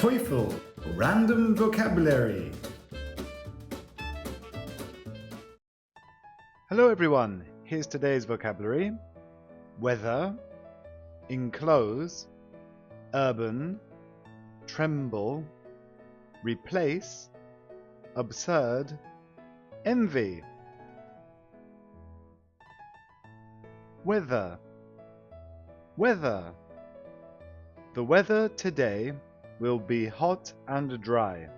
TOEFL Random Vocabulary. Hello everyone, here's today's vocabulary. Weather, enclose, urban, tremble, replace, absurd, envy. Weather. Weather. The weather today will be hot and dry.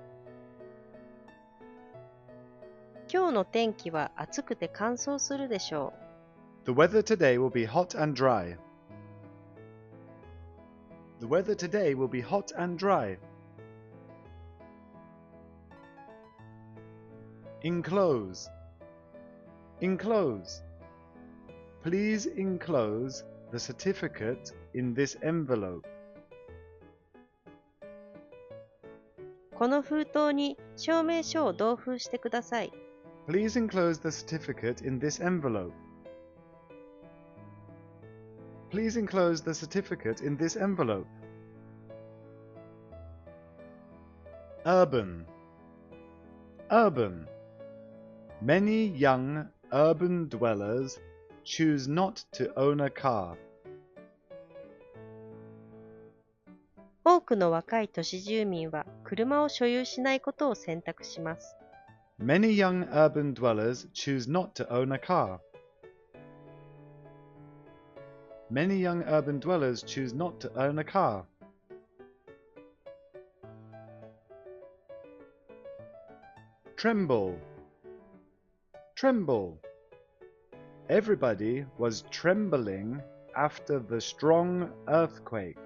今日の天気は暑くて乾燥するでしょう。The weather today will be hot and dry. The weather today will be hot and dry. Enclose. Enclose. Please enclose the certificate in this envelope. この封筒に証明書を同封してください。Please enclose the certificate in this envelope. Please enclose the certificate in this envelope. Urban. Urban. Many young urban dwellers choose not to own a car. 多くの若い都市住民は車を所有しないことを選択します。Many young urban dwellers choose not to own a car. Many young urban dwellers choose not to own a car. Tremble. Tremble. Everybody was trembling after the strong earthquake.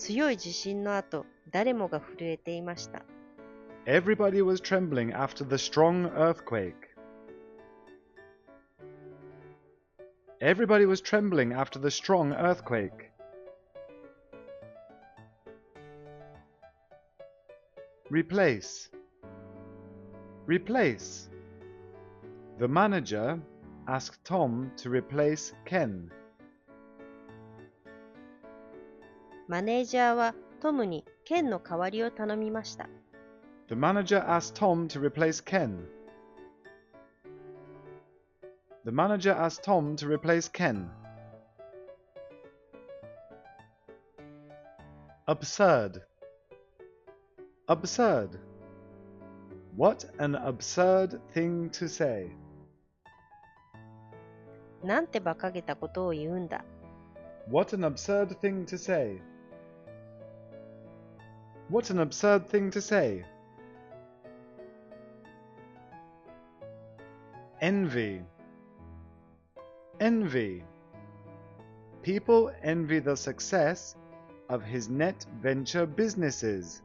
強い地震の後、誰もが震えていました。Everybody was trembling after the strong earthquake. Everybody was trembling after the strong earthquake. Replace. Replace. The manager asked Tom to replace Ken. マネージャーはトムにケンの代わりを頼みました。The manager asked Tom to replace Ken. The manager asked Tom to replace Ken. Absurd. Absurd. What an absurd thing to say. なんて馬鹿げたことを言うんだ。What an absurd thing to say. What an absurd thing to say. Envy. Envy. People envy the success of his net venture businesses.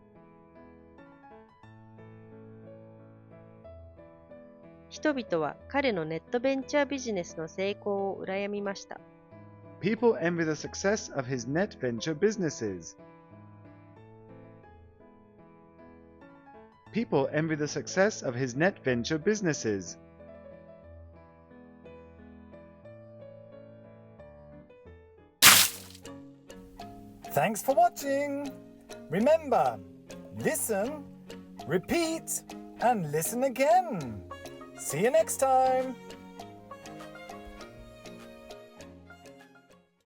人々は彼のネットベンチャービジネスの成功を羨みました。People envy the success of his net venture businesses. People envy the success of his net venture businesses. Thanks for watching. Remember, listen, repeat, and listen again. See you next time.